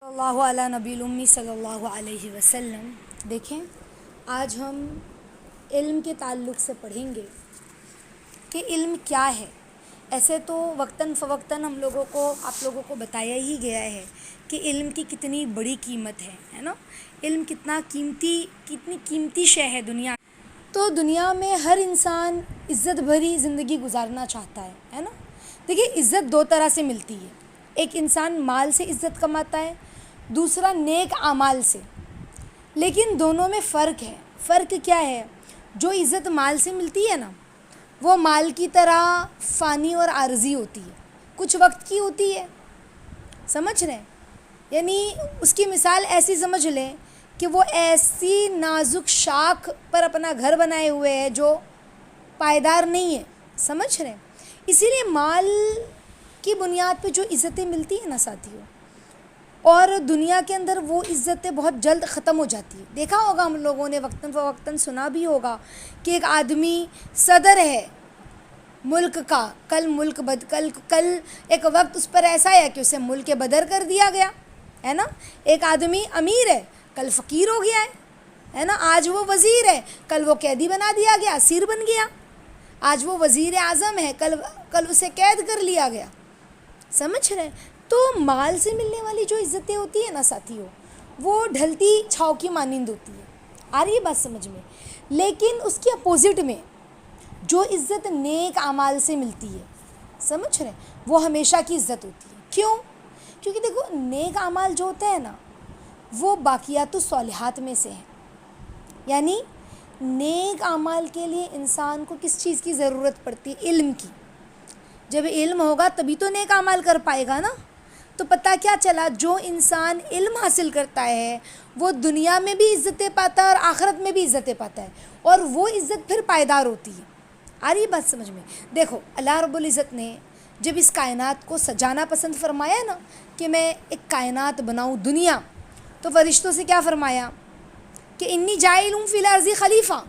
اللہ علیہ نبی الامی صلی اللہ علیہ وسلم۔ دیکھیں، آج ہم علم کے تعلق سے پڑھیں گے کہ علم کیا ہے۔ ایسے تو وقتاً فوقتاً آپ لوگوں کو بتایا ہی گیا ہے کہ علم کی کتنی بڑی قیمت ہے نا۔ علم کتنی قیمتی شے ہے دنیا۔ تو دنیا میں ہر انسان عزت بھری زندگی گزارنا چاہتا ہے نا۔ دیکھیے، عزت دو طرح سے ملتی ہے۔ ایک انسان مال سے عزت کماتا ہے، دوسرا نیک اعمال سے۔ لیکن دونوں میں فرق ہے۔ فرق کیا ہے؟ جو عزت مال سے ملتی ہے نا، وہ مال کی طرح فانی اور عارضی ہوتی ہے، کچھ وقت کی ہوتی ہے، سمجھ رہے ہیں؟ یعنی اس کی مثال ایسی سمجھ لیں کہ وہ ایسی نازک شاخ پر اپنا گھر بنائے ہوئے ہے جو پائیدار نہیں ہے، سمجھ رہے ہیں؟ اسی لیے مال کی بنیاد پہ جو عزتیں ملتی ہیں نا ساتھیوں، اور دنیا کے اندر وہ عزتیں بہت جلد ختم ہو جاتی ہے۔ دیکھا ہوگا ہم لوگوں نے وقتاً فوقتاً سنا بھی ہوگا کہ ایک آدمی صدر ہے ملک کا، کل ایک وقت اس پر ایسا ہے کہ اسے ملک بدر کر دیا گیا ہے نا۔ ایک آدمی امیر ہے، کل فقیر ہو گیا ہے نا۔ آج وہ وزیر ہے، کل وہ قیدی بنا دیا گیا، اسیر بن گیا۔ آج وہ وزیر اعظم ہے، کل اسے قید کر لیا گیا، سمجھ رہے ہیں؟ تو مال سے ملنے والی جو عزتیں ہوتی ہیں نا ساتھیوں، وہ ڈھلتی چھاؤں کی مانند ہوتی ہے۔ آ رہی ہے بات سمجھ میں؟ لیکن اس کے اپوزٹ میں جو عزت نیک اعمال سے ملتی ہے، سمجھ رہے ہیں، وہ ہمیشہ کی عزت ہوتی ہے۔ کیوں؟ کیونکہ دیکھو، نیک اعمال جو ہوتا ہے نا، وہ باقیات الصالحات میں سے ہے۔ یعنی نیک اعمال کے لیے انسان کو کس چیز کی ضرورت پڑتی ہے؟ علم کی۔ جب علم ہوگا تبھی تو نیک اعمال کر پائے گا نا۔ تو پتہ کیا چلا، جو انسان علم حاصل کرتا ہے وہ دنیا میں بھی عزتیں پاتا ہے اور آخرت میں بھی عزتیں پاتا ہے، اور وہ عزت پھر پائیدار ہوتی ہے۔ آ رہی بات سمجھ میں؟ دیکھو، اللہ رب العزت نے جب اس کائنات کو سجانا پسند فرمایا نا کہ میں ایک کائنات بناؤں دنیا، تو فرشتوں سے کیا فرمایا کہ انی جاعل فی الارض خلیفہ،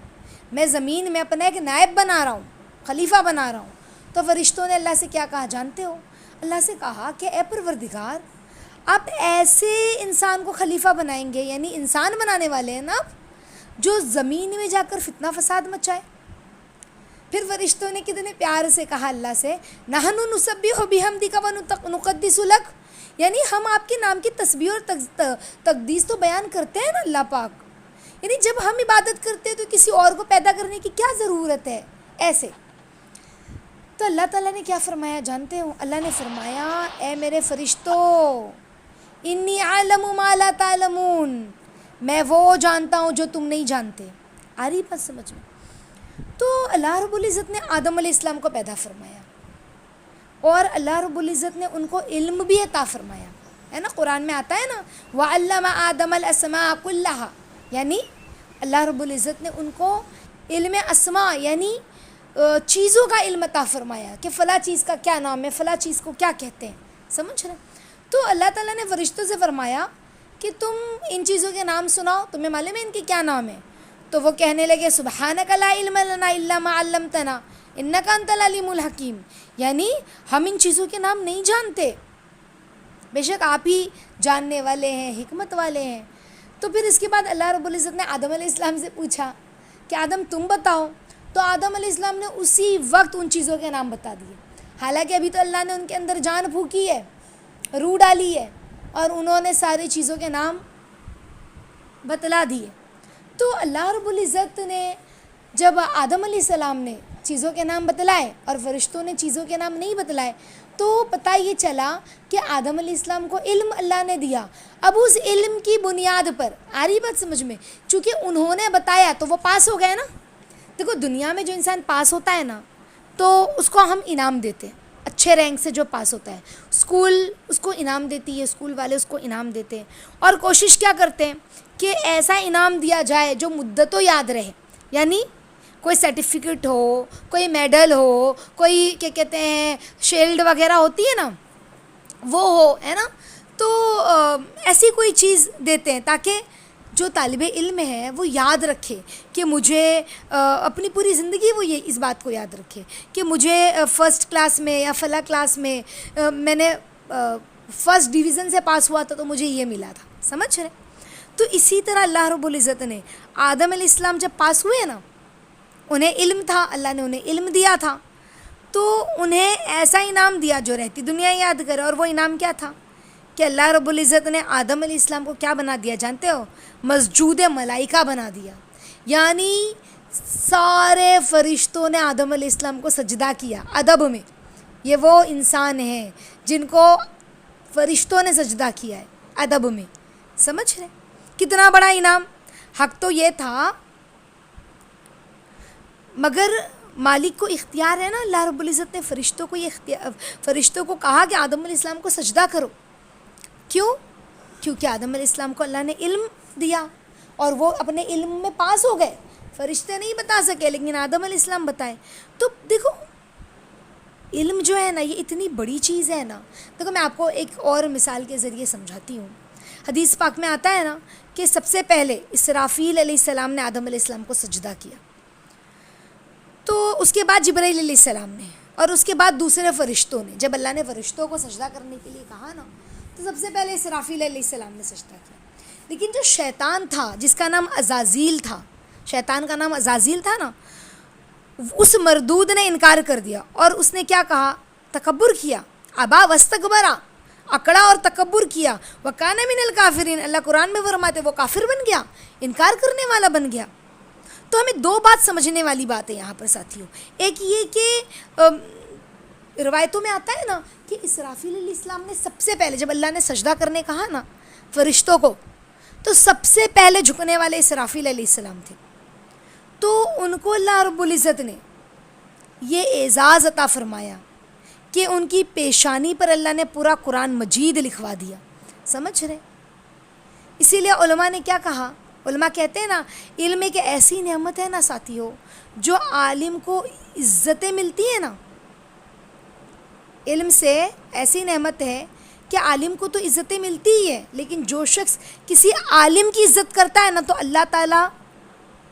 میں زمین میں اپنا ایک نائب بنا رہا ہوں، خلیفہ بنا رہا ہوں۔ تو فرشتوں نے اللہ سے کیا کہا جانتے ہو؟ اللہ سے کہا کہ اے پروردگار، آپ ایسے انسان کو خلیفہ بنائیں گے، یعنی انسان بنانے والے ہیں نا آپ، جو زمین میں جا کر فتنہ فساد مچائے۔ پھر فرشتوں نے کتنے پیار سے کہا اللہ سے، نحن نسبح بحمدک ونقدس لک، یعنی ہم آپ کے نام کی تسبیح اور تقدیس تو بیان کرتے ہیں نا اللہ پاک۔ یعنی جب ہم عبادت کرتے ہیں تو کسی اور کو پیدا کرنے کی کیا ضرورت ہے؟ ایسے تو اللہ تعالیٰ نے کیا فرمایا جانتے ہو؟ اللہ نے فرمایا، اے میرے فرشتوں، انی اعلم ما لا تعلمون، میں وہ جانتا ہوں جو تم نہیں جانتے۔ آ رہی بات سمجھ میں؟ تو اللہ رب العزت نے آدم علیہ السلام کو پیدا فرمایا، اور اللہ رب العزت نے ان کو علم بھی عطا فرمایا، ہے نا۔ قرآن میں آتا ہے نا، وَعَلَّمَ آدَمَ الْأَسْمَاءَ كُلَّهَا، یعنی اللہ رب العزت نے ان کو علم اسماء یعنی چیزوں کا علم عطا فرمایا کہ فلاں چیز کا کیا نام ہے، فلاں چیز کو کیا کہتے ہیں، سمجھ رہے؟ تو اللہ تعالیٰ نے فرشتوں سے فرمایا کہ تم ان چیزوں کے نام سناؤ، تمہیں معلوم ہے ان کے کیا نام ہے؟ تو وہ کہنے لگے، سبحانک لا علم لنا الا ما علمتنا انک انت العلیم الحکیم، یعنی ہم ان چیزوں کے نام نہیں جانتے، بے شک آپ ہی جاننے والے ہیں، حکمت والے ہیں۔ تو پھر اس کے بعد اللہ رب العزت نے آدم علیہ السلام سے پوچھا کہ آدم تم بتاؤ، تو آدم علیہ السلام نے اسی وقت ان چیزوں کے نام بتا دیے، حالانکہ ابھی تو اللہ نے ان کے اندر جان پھونکی ہے، روح ڈالی ہے، اور انہوں نے ساری چیزوں کے نام بتلا دیے۔ تو اللہ رب العزت نے جب آدم علیہ السلام نے چیزوں کے نام بتلائے اور فرشتوں نے چیزوں کے نام نہیں بتلائے، تو پتہ یہ چلا کہ آدم علیہ السلام کو علم اللہ نے دیا۔ اب اس علم کی بنیاد پر، آ رہی بات سمجھ میں، چونکہ انہوں نے بتایا تو وہ پاس ہو گئے نا۔ دیکھو، دنیا میں جو انسان پاس ہوتا ہے نا، تو اس کو ہم انعام دیتے ہیں، اچھے رینک سے جو پاس ہوتا ہے، اسکول اس کو انعام دیتی ہے، اسکول والے اس کو انعام دیتے ہیں، اور کوشش کیا کرتے ہیں کہ ایسا انعام دیا جائے جو مدتوں یاد رہے، یعنی کوئی سرٹیفکیٹ ہو، کوئی میڈل ہو، کوئی کیا کہتے ہیں شیلڈ وغیرہ ہوتی ہے نا، وہ ہو، ہے نا۔ تو ایسی کوئی چیز دیتے ہیں تاکہ جو طالب علم ہے وہ یاد رکھے کہ مجھے اپنی پوری زندگی وہ یہ اس بات کو یاد رکھے کہ مجھے فرسٹ کلاس میں یا فلاں کلاس میں میں نے فرسٹ ڈویژن سے پاس ہوا تھا تو مجھے یہ ملا تھا. سمجھ رہے؟ تو اسی طرح اللہ رب العزت نے آدم علیہ السلام جب پاس ہوئے نا، انہیں علم تھا، اللہ نے انہیں علم دیا تھا، تو انہیں ایسا انعام دیا جو رہتی دنیا یاد کرے. اور وہ انعام کیا تھا کہ اللہ رب العزت نے آدم علیہ السلام کو کیا بنا دیا جانتے ہو؟ مسجود ملائکہ بنا دیا. یعنی سارے فرشتوں نے آدم علیہ السلام کو سجدہ کیا ادب میں. یہ وہ انسان ہیں جن کو فرشتوں نے سجدہ کیا ہے ادب میں. سمجھ رہے؟ کتنا بڑا انعام. حق تو یہ تھا، مگر مالک کو اختیار ہے نا. اللہ رب العزت نے فرشتوں کو کہا کہ آدم علیہ السلام کو سجدہ کرو. کیوں؟ کیونکہ آدم علیہ السلام کو اللہ نے علم دیا اور وہ اپنے علم میں پاس ہو گئے. فرشتے نہیں بتا سکے لیکن آدم علیہ السلام بتائے. تو دیکھو علم جو ہے نا، یہ اتنی بڑی چیز ہے نا. دیکھو میں آپ کو ایک اور مثال کے ذریعے سمجھاتی ہوں. حدیث پاک میں آتا ہے نا کہ سب سے پہلے اسرافیل علیہ السلام نے آدم علیہ السلام کو سجدہ کیا، تو اس کے بعد جبرائیل علیہ السلام نے، اور اس کے بعد دوسرے فرشتوں نے. جب اللہ نے فرشتوں کو سجدہ کرنے کے لیے کہا نا، تو سب سے پہلے اسرافیل علیہ السلام نے سجدہ کیا. لیکن جو شیطان تھا، جس کا نام عزازیل تھا، شیطان کا نام عزازیل تھا نا، اس مردود نے انکار کر دیا اور اس نے کیا کہا؟ تکبر کیا. ابا واستکبرا، اکڑا اور تکبر کیا. وکان من الکافرین، اللہ قرآن میں فرماتے وہ کافر بن گیا، انکار کرنے والا بن گیا. تو ہمیں دو بات سمجھنے والی بات ہے یہاں پر ساتھیوں. ایک یہ کہ روایتوں میں آتا ہے نا کہ اسرافیل علیہ السلام نے سب سے پہلے جب اللہ نے سجدہ کرنے کہا نا فرشتوں کو، تو سب سے پہلے جھکنے والے اسرافیل علیہ السلام تھے. تو ان کو اللہ رب العزت نے یہ اعزاز عطا فرمایا کہ ان کی پیشانی پر اللہ نے پورا قرآن مجید لکھوا دیا. سمجھ رہے؟ اسی لیے علماء نے کیا کہا؟ علماء کہتے ہیں نا، علم ایک ایسی نعمت ہے نا ساتھیوں، جو عالم کو عزتیں ملتی ہیں نا، علم سے ایسی نعمت ہے کہ عالم کو تو عزتیں ملتی ہی ہے، لیکن جو شخص کسی عالم کی عزت کرتا ہے نا، تو اللہ تعالیٰ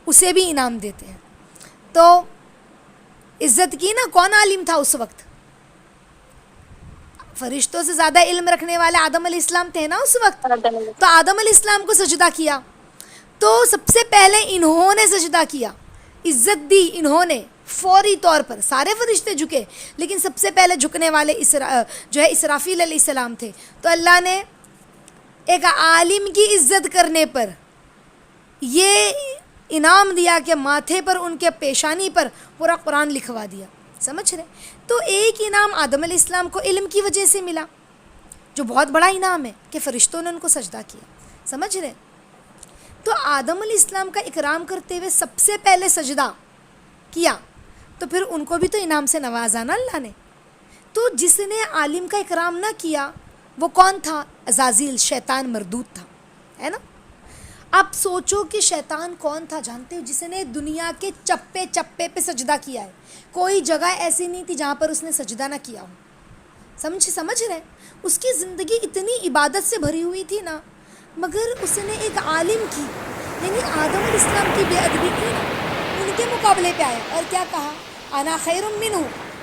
اسے بھی انعام دیتے ہیں. تو عزت کی نا، کون عالم تھا اس وقت؟ فرشتوں سے زیادہ علم رکھنے والے آدم علیہ السلام تھے نا اس وقت. تو آدم علیہ السلام کو سجدہ کیا، تو سب سے پہلے انہوں نے سجدہ کیا، عزت دی انہوں نے فوری طور پر. سارے فرشتے جھکے لیکن سب سے پہلے جھکنے والے جو ہے اسرافیل علیہ السلام تھے. تو اللہ نے ایک عالم کی عزت کرنے پر یہ انعام دیا کہ ماتھے پر، ان کے پیشانی پر پورا قرآن لکھوا دیا. سمجھ رہے؟ تو ایک انعام آدم علیہ السلام کو علم کی وجہ سے ملا، جو بہت بڑا انعام ہے کہ فرشتوں نے ان کو سجدہ کیا. سمجھ رہے؟ تو آدم علیہ السلام کا اکرام کرتے ہوئے سب سے پہلے سجدہ کیا، تو پھر ان کو بھی تو انعام سے نوازا نا اللہ نے. تو جس نے عالم کا اکرام نہ کیا وہ کون تھا؟ عزازیل، شیطان مردود تھا، ہے نا. اب سوچو کہ شیطان کون تھا جانتے ہو؟ جس نے دنیا کے چپے چپے پہ سجدہ کیا ہے. کوئی جگہ ایسی نہیں تھی جہاں پر اس نے سجدہ نہ کیا ہو. سمجھ رہے؟ اس کی زندگی اتنی عبادت سے بھری ہوئی تھی نا، مگر اس نے ایک عالم کی، یعنی آدم علیہ السلام کی بے ادبی کی نا، ان کے مقابلے پہ آیا اور کیا کہا؟ انا خیر منہ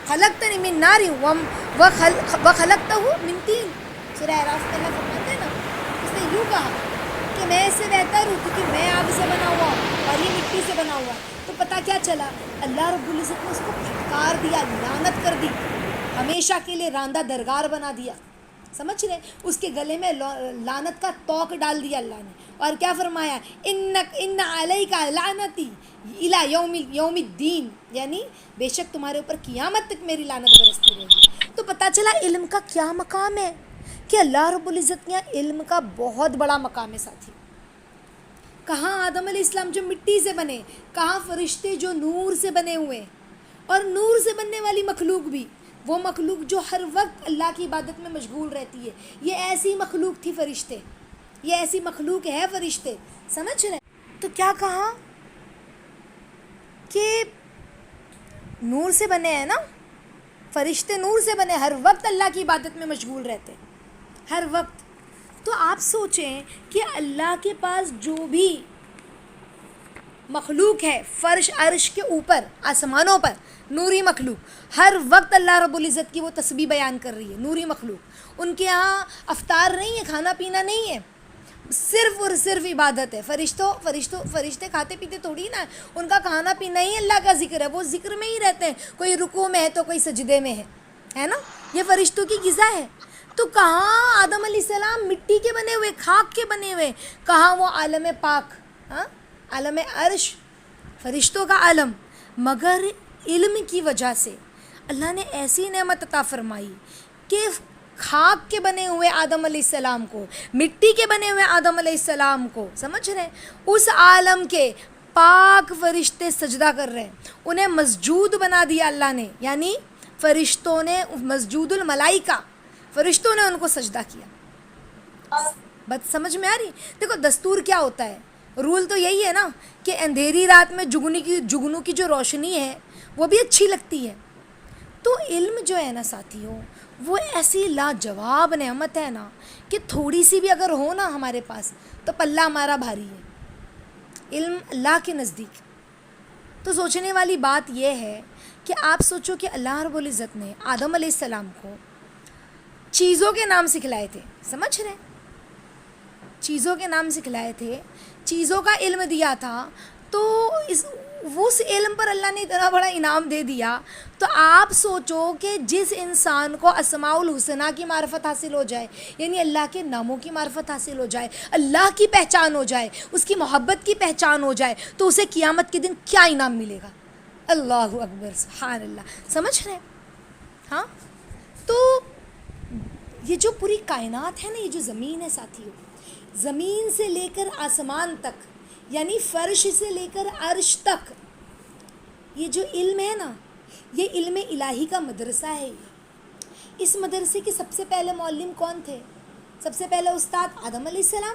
خلقتنی من نار وخلقتہ من طین. سورہ اعراف میں اللہ فرماتے ہیں نا، اس نے یوں کہا کہ میں اس سے بہتر ہوں کیونکہ میں آگ سے بنا ہوا اور یہ مٹی سے بنا ہوا. تو پتہ کیا چلا؟ اللہ رب العزت نے اس کو پھٹکار دیا، لعنت کر دی، ہمیشہ کے لیے راندہ درگار بنا دیا. سمجھ رہے؟ اس کے گلے میں لعنت کا توق ڈال دیا اللہ نے. اور کیا فرمایا؟ ان علیک لعنتی الی یوم الدین، یعنی بے شک تمہارے اوپر قیامت تک میری لعنت برستی رہے گی. تو پتہ چلا علم کا کیا مقام ہے، کہ اللہ رب العزت نے علم کا بہت بڑا مقام ہے ساتھی. کہاں آدم علیہ السلام جو مٹی سے بنے، کہاں فرشتے جو نور سے بنے ہوئے، اور نور سے بننے والی مخلوق بھی، وہ مخلوق جو ہر وقت اللہ کی عبادت میں مشغول رہتی ہے. یہ ایسی مخلوق تھی فرشتے، یہ ایسی مخلوق ہے فرشتے. سمجھ رہے؟ تو کیا کہا کہ نور سے بنے ہیں نا فرشتے، نور سے بنے، ہر وقت اللہ کی عبادت میں مشغول رہتے، ہر وقت. تو آپ سوچیں کہ اللہ کے پاس جو بھی مخلوق ہے فرش عرش کے اوپر آسمانوں پر، نوری مخلوق، ہر وقت اللہ رب العزت کی وہ تسبیح بیان کر رہی ہے، نوری مخلوق. ان کے یہاں افطار نہیں ہے، کھانا پینا نہیں ہے، صرف اور صرف عبادت ہے. فرشتے کھاتے پیتے تھوڑی نا، ان کا کھانا پینا ہی اللہ کا ذکر ہے، وہ ذکر میں ہی رہتے ہیں، کوئی رکوع میں ہے تو کوئی سجدے میں ہے نا. یہ فرشتوں کی غذا ہے. تو کہاں آدم علیہ السلام مٹی کے بنے ہوئے، خاک کے بنے ہوئے، کہاں وہ عالم پاک، عالم عرش، فرشتوں کا عالم. مگر علم کی وجہ سے اللہ نے ایسی نعمت عطا فرمائی کہ خاک کے بنے ہوئے آدم علیہ السلام کو، مٹی کے بنے ہوئے آدم علیہ السلام کو، سمجھ رہے ہیں، اس عالم کے پاک فرشتے سجدہ کر رہے ہیں. انہیں مسجود بنا دیا اللہ نے، یعنی فرشتوں نے، مسجود الملائکہ، فرشتوں نے ان کو سجدہ کیا. بات سمجھ میں آ رہی؟ دیکھو دستور کیا ہوتا ہے، رول تو یہی ہے نا کہ اندھیری رات میں جگنوں کی جو روشنی ہے وہ بھی اچھی لگتی ہے. تو علم جو ہے نا ساتھیوں، وہ ایسی لاجواب نعمت ہے نا کہ تھوڑی سی بھی اگر ہو نا ہمارے پاس تو پلہ ہمارا بھاری ہے. علم اللہ کے نزدیک تو سوچنے والی بات یہ ہے کہ آپ سوچو کہ اللہ رب العزت نے آدم علیہ السلام کو چیزوں کے نام سکھلائے تھے، سمجھ رہے ہیں، چیزوں کے نام سکھلائے تھے، چیزوں کا علم دیا تھا. تو اس علم پر اللہ نے اتنا بڑا انعام دے دیا. تو آپ سوچو کہ جس انسان کو اسماء الحسنہ کی معرفت حاصل ہو جائے، یعنی اللہ کے ناموں کی معرفت حاصل ہو جائے، اللہ کی پہچان ہو جائے، اس کی محبت کی پہچان ہو جائے، تو اسے قیامت کے دن کیا انعام ملے گا. اللہ اکبر، سبحان اللہ. سمجھ رہے ہیں؟ ہاں. تو یہ جو پوری کائنات ہے نا، یہ جو زمین ہے ساتھیوں، زمین سے لے کر آسمان تک، یعنی فرش سے لے کر عرش تک، یہ جو علم ہے نا، یہ علم الہی کا مدرسہ ہے. اس مدرسے کے سب سے پہلے معلم کون تھے؟ سب سے پہلے استاد آدم علیہ السلام.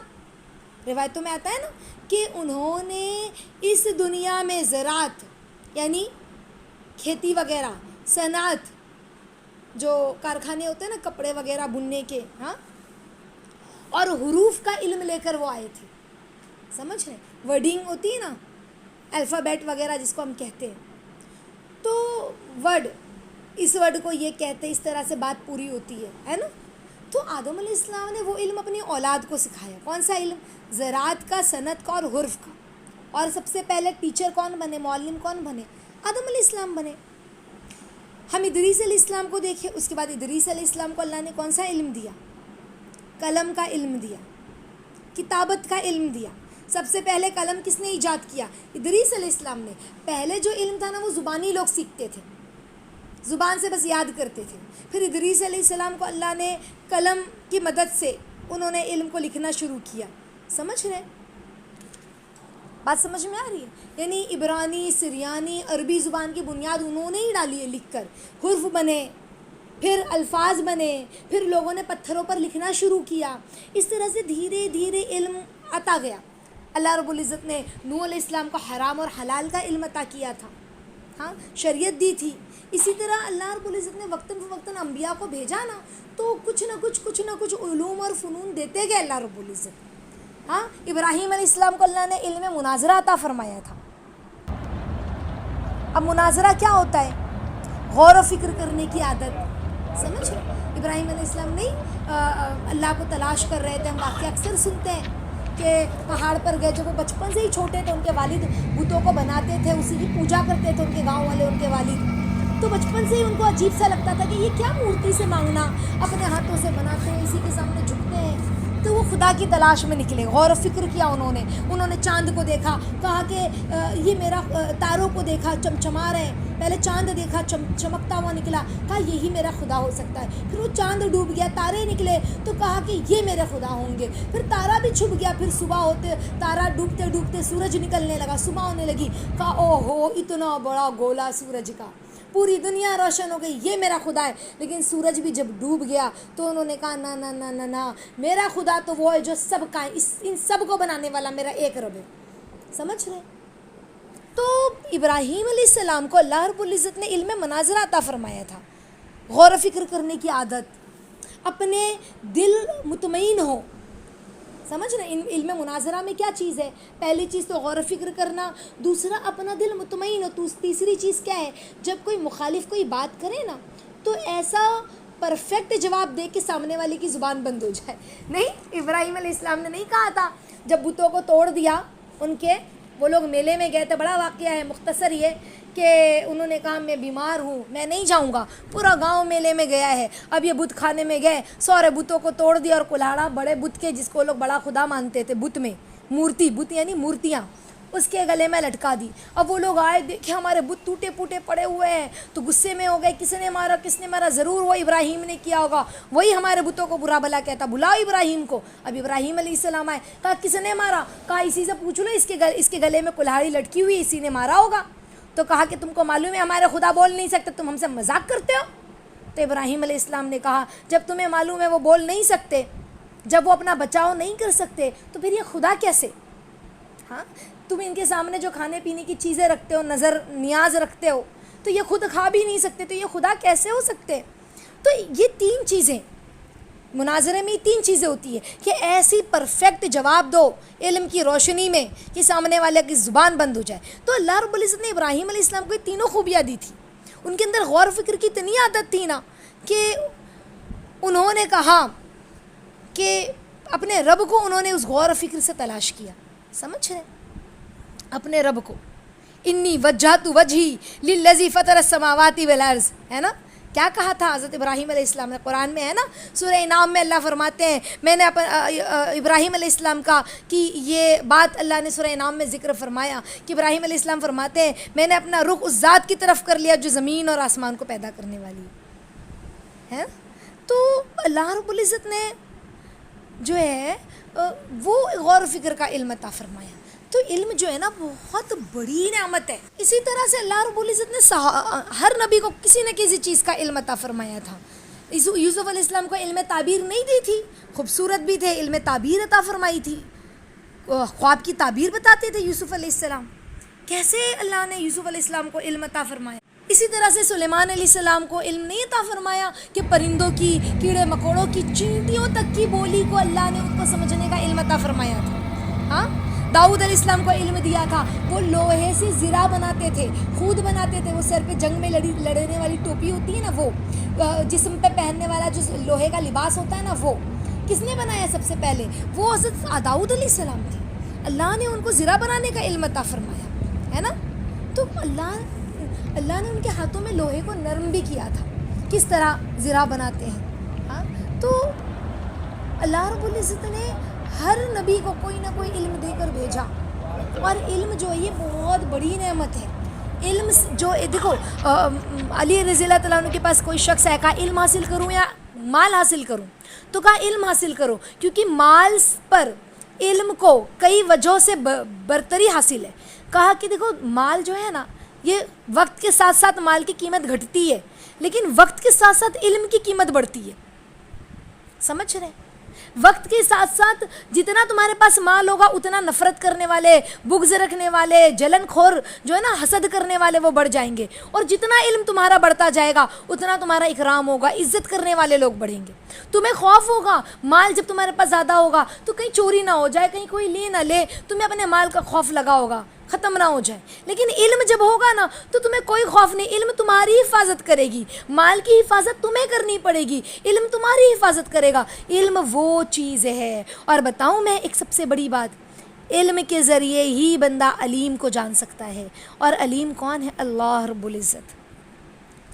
روایتوں میں آتا ہے نا کہ انہوں نے اس دنیا میں زراعت، یعنی کھیتی وغیرہ، صنعت، جو کارخانے ہوتے ہیں نا کپڑے وغیرہ بننے کے، اور حروف کا علم لے کر وہ آئے تھے. سمجھ رہے؟ ورڈنگ ہوتی ہے نا، الفابیٹ وغیرہ جس کو ہم کہتے ہیں. تو ورڈ، اس ورڈ کو یہ کہتے ہیں، اس طرح سے بات پوری ہوتی ہے نا. تو آدم علیہ السلام نے وہ علم اپنی اولاد کو سکھایا. کون سا علم؟ زراعت کا، صنعت کا اور حرف کا. اور سب سے پہلے ٹیچر کون بنے، معلم کون بنے؟ آدم علیہ السلام بنے. ہم ادریس علیہ السلام کو دیکھیں، اس کے بعد ادریس علیہ السلام کو اللہ نے کون سا علم دیا؟ قلم کا علم دیا، کتابت کا علم دیا. سب سے پہلے قلم کس نے ایجاد کیا؟ ادریس علیہ السلام نے. پہلے جو علم تھا نا وہ زبانی لوگ سیکھتے تھے، زبان سے بس یاد کرتے تھے. پھر ادریس علیہ السلام کو اللہ نے قلم کی مدد سے انہوں نے علم کو لکھنا شروع کیا. سمجھ رہے؟ بات سمجھ میں آ رہی ہے؟ یعنی عبرانی، سریانی، عربی زبان کی بنیاد انہوں نے ہی ڈالی ہے لکھ کر. حرف بنے، پھر الفاظ بنے، پھر لوگوں نے پتھروں پر لکھنا شروع کیا. اس طرح سے دھیرے دھیرے علم آتا گیا. اللہ رب العزت نے نوح علیہ السلام کو حرام اور حلال کا علم عطا کیا تھا، شریعت دی تھی. اسی طرح اللہ رب العزت نے وقتاً فوقتاً انبیاء کو بھیجا نا، تو کچھ نہ کچھ علوم اور فنون دیتے گئے اللہ رب العزت. ابراہیم علیہ السلام کو اللہ نے علم مناظرہ عطا فرمایا تھا. اب مناظرہ کیا ہوتا ہے؟ غور و فکر کرنے کی عادت. سمجھ رہے؟ ابراہیم علیہ السلام نہیں اللہ کو تلاش کر رہے تھے. ہم واقعہ اکثر سنتے ہیں کہ پہاڑ پر گئے، جب وہ بچپن سے ہی چھوٹے تھے، ان کے والد بتوں کو بناتے تھے، اسی کی پوجا کرتے تھے، ان کے گاؤں والے، ان کے والد. تو بچپن سے ہی ان کو عجیب سا لگتا تھا کہ یہ کیا مورتی سے مانگنا، اپنے ہاتھوں سے بناتے ہیں، اسی کے سامنے جھکتے ہیں. تو وہ خدا کی تلاش میں نکلے، غور و فکر کیا انہوں نے چاند کو دیکھا، کہا کہ یہ میرا، تاروں کو دیکھا چمچما رہے ہیں، پہلے چاند دیکھا چمکتا ہوا نکلا، کہا یہی میرا خدا ہو سکتا ہے. پھر وہ چاند ڈوب گیا، تارے نکلے، تو کہا کہ یہ میرے خدا ہوں گے. پھر تارا بھی چھپ گیا، پھر صبح ہوتے، تارا ڈوبتے ڈوبتے سورج نکلنے لگا، صبح ہونے لگی، کہا او ہو اتنا بڑا گولا سورج کا، پوری دنیا روشن ہو گئی، یہ میرا خدا ہے. لیکن سورج بھی جب ڈوب گیا تو انہوں نے کہا نا نا نا نا نا، میرا خدا تو وہ ہے جو سب کا ہے، ان سب کو بنانے والا میرا ایک رب ہے. سمجھ رہے؟ تو ابراہیم علیہ السلام کو اللہ رب العزت نے علم مناظرہ عطا فرمایا تھا، غور و فکر کرنے کی عادت، اپنے دل مطمئن ہو. سمجھ رہے ہیں علم مناظرہ میں کیا چیز ہے؟ پہلی چیز تو غور و فکر کرنا، دوسرا اپنا دل مطمئن ہو، تیسری چیز کیا ہے؟ جب کوئی مخالف کوئی بات کرے نا تو ایسا پرفیکٹ جواب دے کہ سامنے والے کی زبان بند ہو جائے. نہیں، ابراہیم علیہ السلام نے نہیں کہا تھا جب بتوں کو توڑ دیا ان کے، وہ لوگ میلے میں گئے تھے، بڑا واقعہ ہے، مختصر یہ کہ انہوں نے کہا میں بیمار ہوں، میں نہیں جاؤں گا، پورا گاؤں میلے میں گیا ہے، اب یہ بت کھانے میں گئے، سارے بتوں کو توڑ دیا اور کلاڑا بڑے بت کے جس کو لوگ بڑا خدا مانتے تھے، بت میں مورتی، بت یعنی مورتیاں، اس کے گلے میں لٹکا دی. اب وہ لوگ آئے، دیکھے ہمارے بت ٹوٹے پوٹے پڑے ہوئے ہیں، تو غصے میں ہو گئے، کس نے مارا، ضرور وہ ابراہیم نے کیا ہوگا، وہی ہمارے بتوں کو برا بھلا کہتا، بلاؤ ابراہیم کو. اب ابراہیم علیہ السلام آئے، کہا کس نے مارا؟ کہا اسی سے پوچھ لو، اس کے گلے میں کلہاڑی لٹکی ہوئی، اسی نے مارا ہوگا. تو کہا کہ تم کو معلوم ہے ہمارے خدا بول نہیں سکتے، تم ہم سے مذاق کرتے ہو؟ تو ابراہیم علیہ السلام نے کہا جب تمہیں معلوم ہے وہ بول نہیں سکتے، جب وہ اپنا بچاؤ نہیں کر سکتے، تو پھر یہ خدا کیسے؟ ہاں، تم ان کے سامنے جو کھانے پینے کی چیزیں رکھتے ہو، نظر نیاز رکھتے ہو، تو یہ خود کھا بھی نہیں سکتے، تو یہ خدا کیسے ہو سکتے؟ تو یہ تین چیزیں مناظرے میں، تین چیزیں ہوتی ہیں کہ ایسی پرفیکٹ جواب دو علم کی روشنی میں کہ سامنے والے کی زبان بند ہو جائے. تو اللہ رب العزت نے ابراہیم علیہ السلام کو یہ تینوں خوبیاں دی تھی. ان کے اندر غور و فکر کی اتنی عادت تھی نا کہ انہوں نے کہا کہ اپنے رب کو انہوں نے اس غور و فکر سے تلاش کیا. سمجھ رہے اپنے رب کو، انی وجہت وجہی للذی فطر السماوات والارض، ہے نا؟ کیا کہا تھا حضرت ابراہیم علیہ السلام نے؟ قرآن میں ہے نا، سورہ انعام میں اللہ فرماتے ہیں، میں نے ابراہیم علیہ السلام کا کہ یہ بات اللہ نے سورہ انعام میں ذکر فرمایا کہ ابراہیم علیہ السلام فرماتے ہیں میں نے اپنا رخ اس ذات کی طرف کر لیا جو زمین اور آسمان کو پیدا کرنے والی ہے. تو اللہ رب العزت نے جو ہے وہ غور و فکر کا علم عطا فرمایا. تو علم جو ہے نا بہت بڑی نعمت ہے. اسی طرح سے اللہ رب العزت نے ہر نبی کو کسی نہ کسی چیز کا علم عطا فرمایا تھا. یوسف علیہ السلام کو علم تعبیر نہیں دی تھی، خوبصورت بھی تھے، علم تعبیر عطا فرمائی تھی، خواب کی تعبیر بتاتے تھے یوسف علیہ السلام. کیسے اللہ نے یوسف علیہ السلام کو علم عطا فرمایا. اسی طرح سے سلیمان علیہ السلام کو علم نہیں عطا فرمایا کہ پرندوں کی، کیڑے مکوڑوں کی، چینٹیوں تک کی بولی کو اللہ نے ان کو سمجھنے کا علم عطا فرمایا تھا. ہاں، داؤد علیہ السلام کو علم دیا تھا، وہ لوہے سے زرہ بناتے تھے، خود بناتے تھے، وہ سر پہ جنگ میں لڑنے والی ٹوپی ہوتی ہے نا، وہ جسم پہ پہننے والا جو لوہے کا لباس ہوتا ہے نا، وہ کس نے بنایا سب سے پہلے؟ وہ حضرت داؤد علیہ السلام تھے. اللہ نے ان کو زرہ بنانے کا علم عطا فرمایا ہے نا. تو اللہ نے ان کے ہاتھوں میں لوہے کو نرم بھی کیا تھا، کس طرح زرہ بناتے ہیں. ہاں، تو اللہ رب العزت نے ہر نبی کو کوئی نہ کوئی علم دے کر بھیجا. اور علم جو ہے یہ بہت بڑی نعمت ہے. علم جو دیکھو علی رضی اللہ تعالیٰ عنہ کے پاس کوئی شخص ہے، کہا علم حاصل کروں یا مال حاصل کروں؟ تو کہا علم حاصل کرو، کیونکہ مال پر علم کو کئی وجہوں سے برتری حاصل ہے. کہا کہ دیکھو مال جو ہے نا یہ وقت کے ساتھ ساتھ مال کی قیمت گھٹتی ہے، لیکن وقت کے ساتھ ساتھ علم کی قیمت بڑھتی ہے. سمجھ رہے؟ وقت کے ساتھ ساتھ جتنا تمہارے پاس مال ہوگا اتنا نفرت کرنے والے، بغض رکھنے والے، جلن خور جو ہے نا، حسد کرنے والے وہ بڑھ جائیں گے. اور جتنا علم تمہارا بڑھتا جائے گا اتنا تمہارا اکرام ہوگا، عزت کرنے والے لوگ بڑھیں گے. تمہیں خوف ہوگا، مال جب تمہارے پاس زیادہ ہوگا تو کہیں چوری نہ ہو جائے، کہیں کوئی لے نہ لے، تمہیں اپنے مال کا خوف لگا ہوگا ختم نہ ہو جائے. لیکن علم جب ہوگا نا تو تمہیں کوئی خوف نہیں، علم تمہاری حفاظت کرے گی، مال کی حفاظت تمہیں کرنی پڑے گی، علم تمہاری حفاظت کرے گا. علم وہ چیز ہے. اور بتاؤں میں ایک سب سے بڑی بات، علم کے ذریعے ہی بندہ علیم کو جان سکتا ہے. اور علیم کون ہے؟ اللہ رب العزت.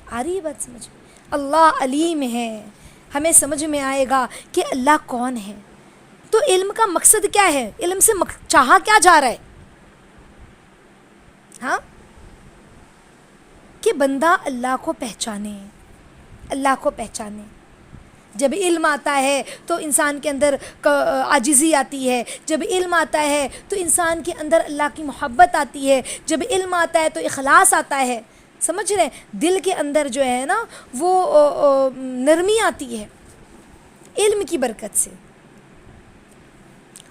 آ رہی ہے بات سمجھ؟ اللہ علیم ہے. ہمیں سمجھ میں آئے گا کہ اللہ کون ہے. تو علم کا مقصد کیا ہے؟ علم سے چاہا کیا جا رہا ہے؟ ہاں، کہ بندہ اللہ کو پہچانے، اللہ کو پہچانے. جب علم آتا ہے تو انسان کے اندر عاجزی آتی ہے، جب علم آتا ہے تو انسان کے اندر اللہ کی محبت آتی ہے، جب علم آتا ہے تو اخلاص آتا ہے. سمجھ رہے؟ دل کے اندر جو ہے نا وہ نرمی آتی ہے علم کی برکت سے.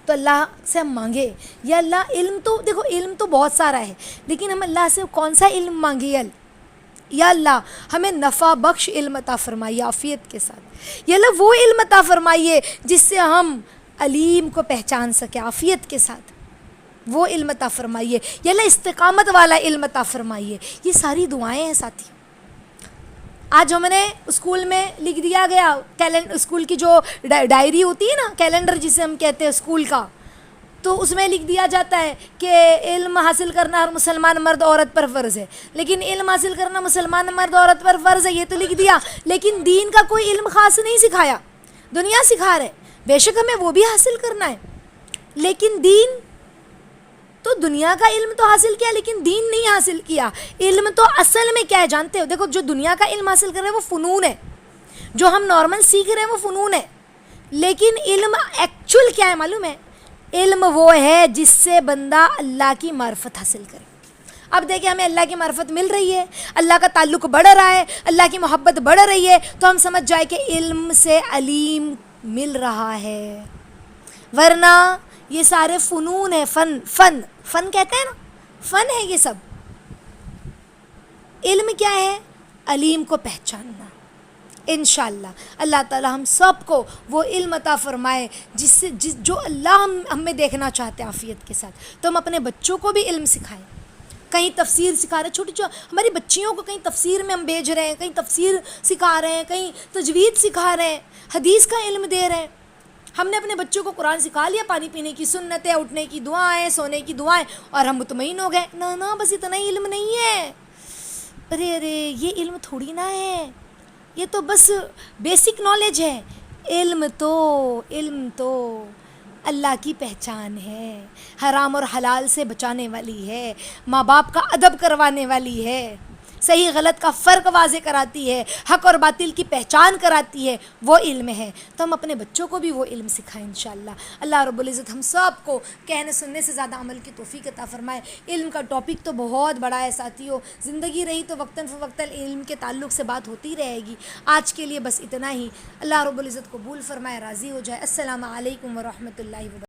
تو اللہ سے ہم مانگے یا اللہ علم تو دیکھو علم تو بہت سارا ہے، لیکن ہم اللہ سے کون سا علم مانگے؟ یا اللہ ہمیں نفع بخش علم عطا فرمائیے عافیت کے ساتھ. یا اللہ وہ علم عطا فرمائیے جس سے ہم علیم کو پہچان سکے عافیت کے ساتھ، وہ علم عطا فرمائیے، یا اللہ استقامت والا علم عطا فرمائیے. یہ ساری دعائیں ہیں ساتھی. آج ہم نے اسکول میں لکھ دیا گیا، اسکول کی جو ڈائری ہوتی ہے نا، کیلنڈر جسے ہم کہتے ہیں اسکول کا، تو اس میں لکھ دیا جاتا ہے کہ علم حاصل کرنا ہر مسلمان مرد عورت پر فرض ہے. لیکن علم حاصل کرنا مسلمان مرد عورت پر فرض ہے، یہ تو لکھ دیا، لیکن دین کا کوئی علم خاص نہیں سکھایا. دنیا سکھا رہے، بے شک ہمیں وہ بھی حاصل کرنا ہے، لیکن دین تو دنیا کا علم تو حاصل کیا لیکن دین نہیں حاصل کیا. علم تو اصل میں کیا ہے جانتے ہو؟ دیکھو، جو دنیا کا علم حاصل کر رہے ہیں وہ فنون ہے، جو ہم نارمل سیکھ رہے ہیں وہ فنون ہے، لیکن علم ایکچول کیا ہے معلوم ہے؟ علم وہ ہے جس سے بندہ اللہ کی معرفت حاصل کرے. اب دیکھیں ہمیں اللہ کی معرفت مل رہی ہے، اللہ کا تعلق بڑھ رہا ہے، اللہ کی محبت بڑھ رہی ہے، تو ہم سمجھ جائے کہ علم سے علیم مل رہا ہے. ورنہ یہ سارے فنون ہیں، فن کہتے ہیں نا، فن ہے یہ سب. علم کیا ہے؟ علیم کو پہچاننا. انشاءاللہ اللہ تعالی ہم سب کو وہ علم عطا فرمائے جو اللہ ہم میں دیکھنا چاہتے ہیں عافیت کے ساتھ. تو ہم اپنے بچوں کو بھی علم سکھائیں. کہیں تفسیر سکھا رہے ہیں، چھوٹی ہماری بچیوں کو کہیں تفسیر میں ہم بھیج رہے ہیں، کہیں تفسیر سکھا رہے ہیں، کہیں تجوید سکھا رہے ہیں، حدیث کا علم دے رہے ہیں. ہم نے اپنے بچوں کو قرآن سکھا لیا، پانی پینے کی سنتیں، اٹھنے کی دعائیں، سونے کی دعائیں، اور ہم مطمئن ہو گئے. نہ بس اتنا ہی علم نہیں ہے. ارے یہ علم تھوڑی نہ ہے، یہ تو بس بیسک نالج ہے. علم تو اللہ کی پہچان ہے، حرام اور حلال سے بچانے والی ہے، ماں باپ کا ادب کروانے والی ہے، صحیح غلط کا فرق واضح کراتی ہے، حق اور باطل کی پہچان کراتی ہے، وہ علم ہے. تو ہم اپنے بچوں کو بھی وہ علم سکھائیں انشاءاللہ. اللہ رب العزت ہم سب کو کہنے سننے سے زیادہ عمل کی توفیق عطا فرمائے. علم کا ٹاپک تو بہت بڑا ہے ساتھیوں، زندگی رہی تو وقتاً فوقتاً علم کے تعلق سے بات ہوتی رہے گی. آج کے لیے بس اتنا ہی. اللہ رب العزت قبول فرمائے، راضی ہو جائے. السلام علیکم ورحمۃ اللہ وبرکاتہ.